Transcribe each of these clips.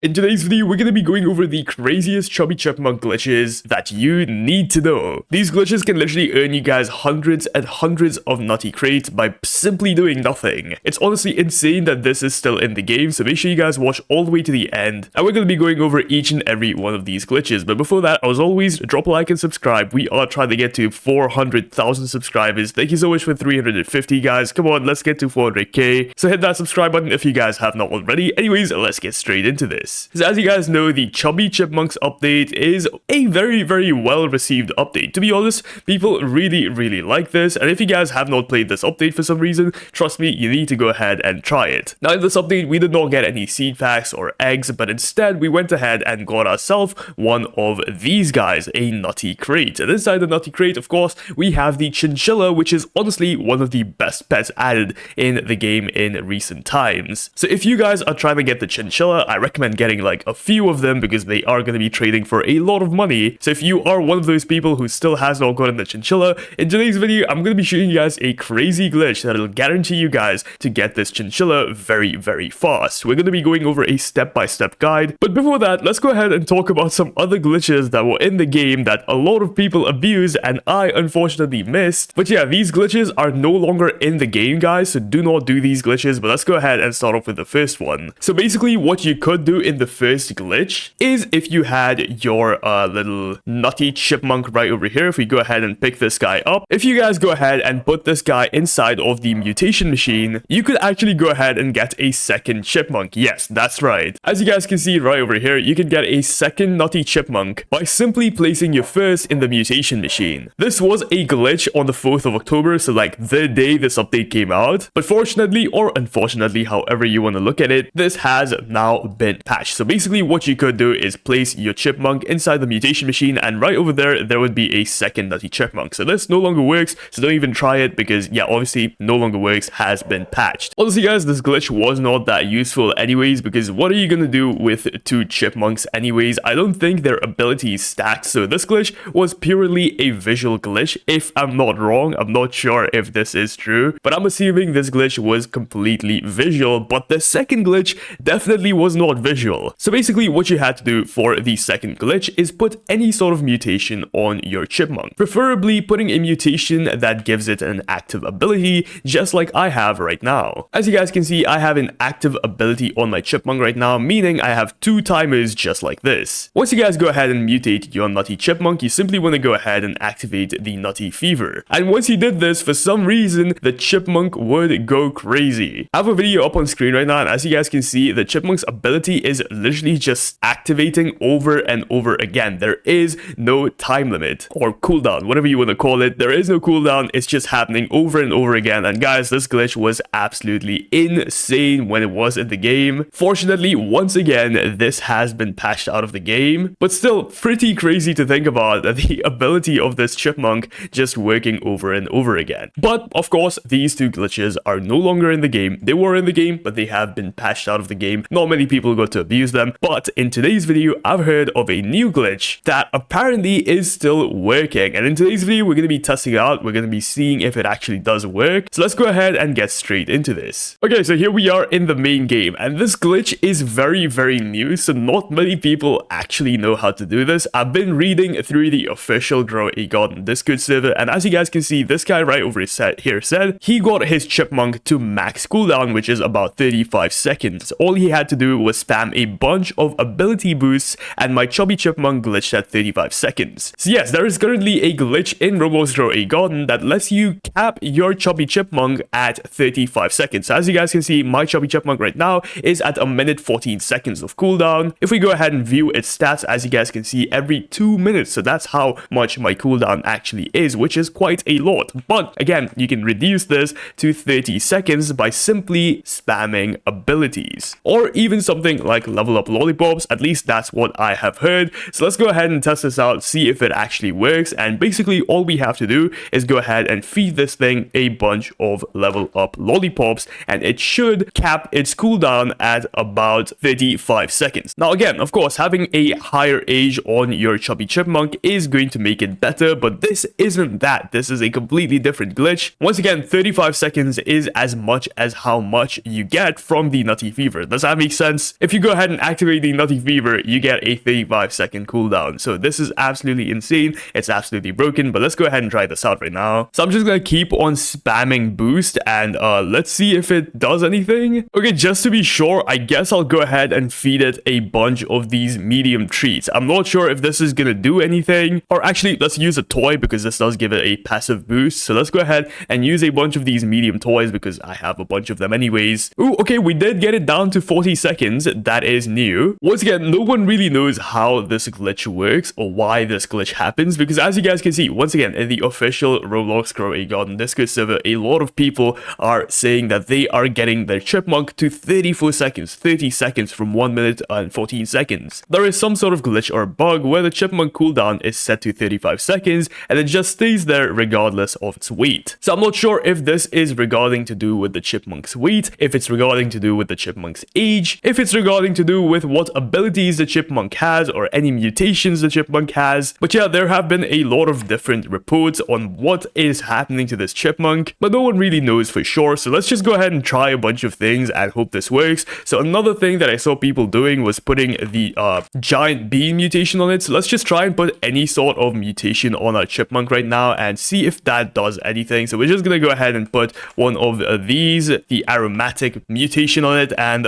In today's video, we're going to be going over the craziest Chubby Chipmunk glitches that you need to know. These glitches can literally earn you guys hundreds and hundreds of nutty crates by simply doing nothing. It's honestly insane that this is still in the game, so make sure you guys watch all the way to the end. And we're going to be going over each and every one of these glitches. But before that, as always, drop a like and subscribe. We are trying to get to 400,000 subscribers. Thank you so much for 350, guys. Come on, let's get to 400k. So hit that subscribe button if you guys have not already. Anyways, let's get straight into this. So as you guys know, the Chubby Chipmunks update is a very well received update. To be honest, people really like this, and if you guys have not played this update for some reason, trust me, you need to go ahead and try it. Now in this update, we did not get any seed packs or eggs, but instead we went ahead and got ourselves one of these guys, a nutty crate. And inside the nutty crate, of course, we have the chinchilla, which is honestly one of the best pets added in the game in recent times. So if you guys are trying to get the chinchilla, I recommend getting like a few of them because they are going to be trading for a lot of money. So if you are one of those people who still has not gotten the chinchilla, in today's video I'm going to be showing you guys a crazy glitch that'll guarantee you guys to get this chinchilla very fast. We're going to be going over a step-by-step guide, but before that, let's go ahead and talk about some other glitches that were in the game that a lot of people abused and I unfortunately missed. But yeah, these glitches are no longer in the game, guys, so do not do these glitches. But let's go ahead and start off with the first one. So basically what you could do in the first glitch is if you had your little nutty chipmunk right over here, if we go ahead and pick this guy up, if you guys go ahead and put this guy inside of the mutation machine, you could actually go ahead and get a second chipmunk. Yes, that's right. As you guys can see right over here, you can get a second nutty chipmunk by simply placing your first in the mutation machine. This was a glitch on the 4th of October, so like the day this update came out, but fortunately or unfortunately, however you want to look at it, this has now been patched. So basically what you could do is place your chipmunk inside the mutation machine, and right over there would be a second nutty chipmunk. So this no longer works, so don't even try it because yeah, obviously no longer works, has been patched. Honestly guys, this glitch was not that useful anyways, because what are you gonna do with two chipmunks anyways? I don't think their abilities stacked, so this glitch was purely a visual glitch. If I'm not wrong, I'm not sure if this is true, but I'm assuming this glitch was completely visual, but the second glitch definitely was not visual. So basically what you had to do for the second glitch is put any sort of mutation on your chipmunk, preferably putting a mutation that gives it an active ability, just like I have right now. As you guys can see, I have an active ability on my chipmunk right now, meaning I have two timers just like this. Once you guys go ahead and mutate your nutty chipmunk, you simply want to go ahead and activate the nutty fever. And once you did this, for some reason, the chipmunk would go crazy. I have a video up on screen right now, and as you guys can see, the chipmunk's ability is literally just activating over and over again. There is no time limit or cooldown, whatever you want to call it. There is no cooldown. It's just happening over and over again. And guys, this glitch was absolutely insane when it was in the game. Fortunately, once again, this has been patched out of the game, but still pretty crazy to think about the ability of this chipmunk just working over and over again. But of course, these two glitches are no longer in the game. They were in the game, but they have been patched out of the game. Not many people got to abuse them, but in today's video, I've heard of a new glitch that apparently is still working. And in today's video, we're going to be testing it out. We're going to be seeing if it actually does work. So let's go ahead and get straight into this. Okay, so here we are in the main game, and this glitch is very new, so not many people actually know how to do this. I've been reading through the official Grow a Garden Discord server, and as you guys can see, this guy right over here said he got his chipmunk to max cooldown, which is about 35 seconds. All he had to do was spam a bunch of ability boosts, and my Chubby Chipmunk glitched at 35 seconds. So yes, there is currently a glitch in Roblox Grow a Garden that lets you cap your Chubby Chipmunk at 35 seconds. So as you guys can see, my Chubby Chipmunk right now is at 1minute 14 seconds of cooldown. If we go ahead and view its stats, as you guys can see, every 2 minutes. So that's how much my cooldown actually is, which is quite a lot. But again, you can reduce this to 30 seconds by simply spamming abilities, or even something like level up lollipops. At least that's what I have heard. So let's go ahead and test this out, see if it actually works. And basically all we have to do is go ahead and feed this thing a bunch of level up lollipops, and it should cap its cooldown at about 35 seconds. Now again, of course, having a higher age on your Chubby Chipmunk is going to make it better, but this isn't that. This is a completely different glitch. Once again, 35 seconds is as much as how much you get from the Nutty Fever. Does that make sense? If you go go ahead and activate the Nutty Fever, you get a 35-second cooldown. So this is absolutely insane. It's absolutely broken, but let's go ahead and try this out right now. So I'm just gonna keep on spamming boost, and let's see if it does anything. Okay, just to be sure, I guess I'll go ahead and feed it a bunch of these medium treats. I'm not sure if this is gonna do anything, or actually, let's use a toy because this does give it a passive boost. So let's go ahead and use a bunch of these medium toys because I have a bunch of them anyways. Ooh, okay, we did get it down to 40 seconds. That is new. Once again, no one really knows how this glitch works or why this glitch happens, because as you guys can see, once again, in the official Roblox Grow a Garden Discord server, a lot of people are saying that they are getting their chipmunk to 34 seconds, 30 seconds from 1 minute and 14 seconds. There is some sort of glitch or bug where the chipmunk cooldown is set to 35 seconds and it just stays there regardless of its weight. So I'm not sure if this is regarding to do with the chipmunk's weight, if it's regarding to do with the chipmunk's age, if it's regarding to do with what abilities the chipmunk has or any mutations the chipmunk has. But yeah, there have been a lot of different reports on what is happening to this chipmunk, but no one really knows for sure. So let's just go ahead and try a bunch of things and hope this works. So another thing that I saw people doing was putting the giant bean mutation on it. So let's just try and put any sort of mutation on our chipmunk right now and see if that does anything. So we're just gonna go ahead and put one of these, the aromatic mutation on it, and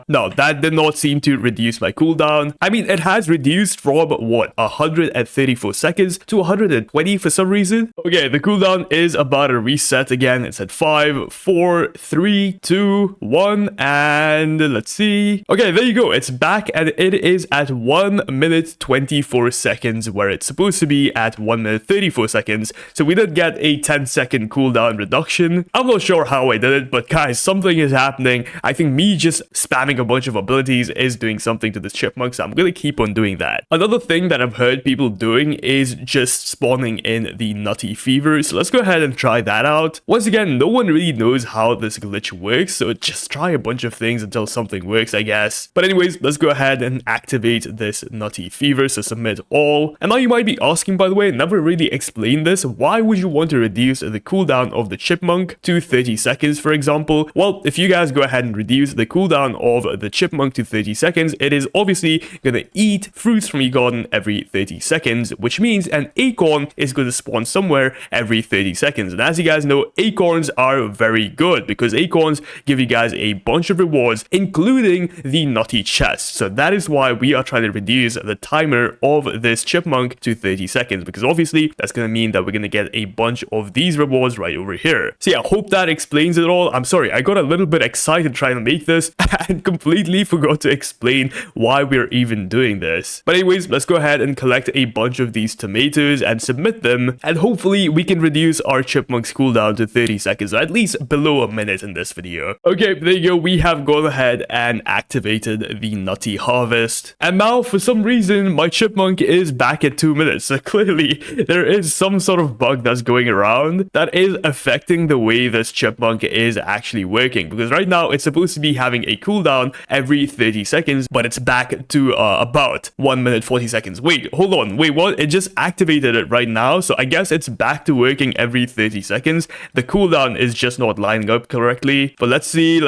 no, that did not seem to reduce my cooldown. I mean, it has reduced from what, 134 seconds to 120 for some reason. Okay, the cooldown is about to reset again. It's at 5, 4, 3, 2, 1, and let's see. Okay, there you go. It's back and it is at 1 minute 24 seconds where it's supposed to be at 1 minute 34 seconds. So we did get a 10-second cooldown reduction. I'm not sure how I did it, but guys, something is happening. I think me just spamming a bunch of abilities is doing something to this chipmunk, so I'm gonna keep on doing that. Another thing that I've heard people doing is just spawning in the Nutty Fever. So let's go ahead and try that out. Once again, no one really knows how this glitch works, so just try a bunch of things until something works, I guess. But anyways, let's go ahead and activate this Nutty Fever. So submit all. And now you might be asking, by the way, never really explained this, why would you want to reduce the cooldown of the chipmunk to 30 seconds, for example? Well, if you guys go ahead and reduce the cooldown of the chipmunk to 30 seconds, it is obviously gonna eat fruits from your garden every 30 seconds, which means an acorn is going to spawn somewhere every 30 seconds. And as you guys know, acorns are very good because acorns give you guys a bunch of rewards, including the nutty chest. So that is why we are trying to reduce the timer of this chipmunk to 30 seconds, because obviously that's going to mean that we're going to get a bunch of these rewards right over here. So yeah, hope that explains it all. I'm sorry, I got a little bit excited trying to make this and completely forgot to explain why we're even doing this. But anyways, let's go ahead and collect a bunch of these tomatoes and submit them, and hopefully we can reduce our chipmunk's cooldown to 30 seconds, or at least below a minute in this video. Okay, there you go. We have gone ahead and activated the Nutty Harvest, and now for some reason my chipmunk is back at 2 minutes. So clearly there is some sort of bug that's going around that is affecting the way this chipmunk is actually working, because right now it's supposed to be having a cooldown every 30 seconds, but it's back to about 1 minute 40 seconds. Wait, hold on. Wait, what? It just activated it right now, so I guess it's back to working every 30 seconds. The cooldown is just not lining up correctly, but let's see.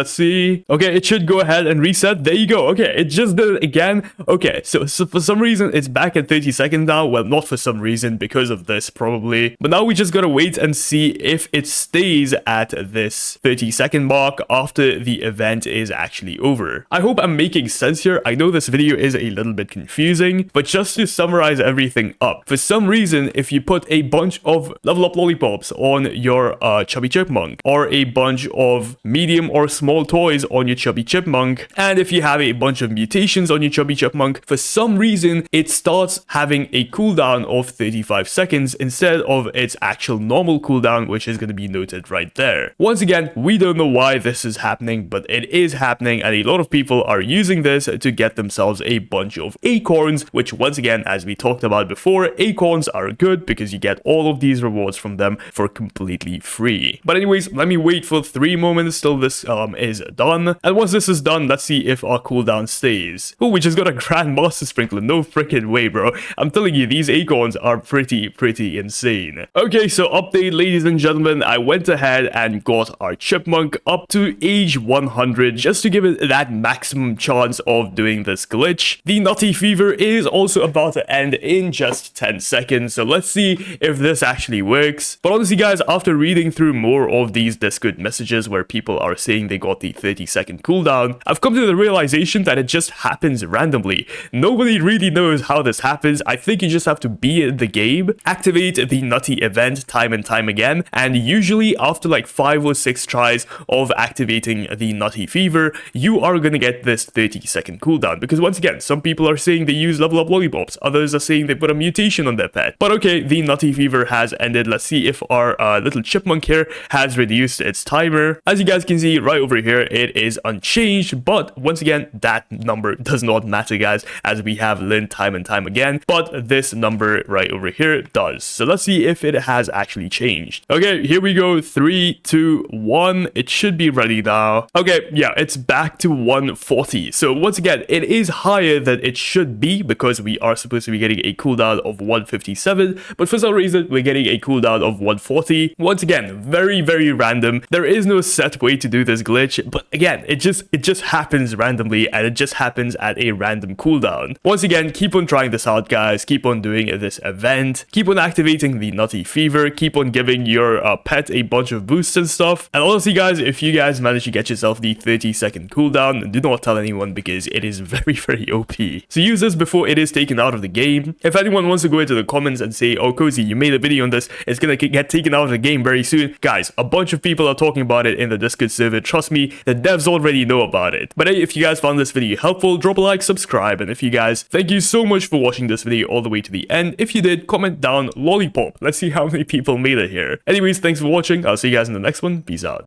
Okay, it should go ahead and reset. There you go. Okay, it just did it again. Okay, so for some reason it's back at 30 seconds now. Well, not for some reason, because of this probably, but now we just gotta wait and see if it stays at this 30-second mark after the event is actually over. I hope I'm making sense here. I know this video is a little bit confusing, but just to summarize everything up, for some reason, if you put a bunch of level up lollipops on your chubby chipmunk, or a bunch of medium or small toys on your chubby chipmunk, and if you have a bunch of mutations on your chubby chipmunk, for some reason it starts having a cooldown of 35 seconds instead of its actual normal cooldown, which is going to be noted right there. Once again, we don't know why this is happening, but it is happening, and a lot of people are using this to get themselves a bunch of acorns, which once again, as we talked about before, acorns are good because you get all of these rewards from them for completely free. But anyways, let me wait for 3 moments till this is done, and once this is done, let's see if our cooldown stays. Oh, we just got a Grand Master Sprinkler. No freaking way, bro. I'm telling you, these acorns are pretty insane. Okay, so update, ladies and gentlemen, I went ahead and got our chipmunk up to age 100 just to give it that maximum chance of doing this glitch. The Nutty Fever is also about to end in just 10 seconds, so let's see if this actually works. But honestly guys, after reading through more of these Discord messages where people are saying they got the 30-second cooldown, I've come to the realization that it just happens randomly. Nobody really knows how this happens. I think you just have to be in the game, activate the Nutty event time and time again, and usually after like 5 or 6 tries of activating the Nutty Fever, you are gonna get this 30-second cooldown. Because once again, some people are saying they use level up lollipops, others are saying they put a mutation on their pet. But okay, the Nutty Fever has ended. Let's see if our little chipmunk here has reduced its timer. As you guys can see right over here, it is unchanged, but once again, that number does not matter guys, as we have learned time and time again, but this number right over here does. So let's see if it has actually changed. Okay, here we go. 3, 2, 1. It should be ready now. Okay, yeah, it's back to 140. So once again, it is higher than it should be because we are supposed to be getting a cooldown of 157, but for some reason we're getting a cooldown of 140. Once again, very random. There is no set way to do this glitch, but again, it just happens randomly, and it just happens at a random cooldown. Once again, keep on trying this out guys, keep on doing this event, keep on activating the Nutty Fever, keep on giving your pet a bunch of boosts and stuff. And honestly guys, if you guys manage to get yourself the 30-second cooldown, do not tell anyone because it is very OP. So use this before it is taken out of the game. If anyone wants to go into the comments and say, oh Cozy, you made a video on this, it's gonna get taken out of the game very soon, guys, a bunch of people are talking about it in the Discord server. Trust me, the devs already know about it. But hey, if you guys found this video helpful, drop a like, subscribe, and if you guys, thank you so much for watching this video all the way to the end. If you did, comment down lollipop. Let's see how many people made it here. Anyways, thanks for watching. I'll see you guys in the next one. Peace out.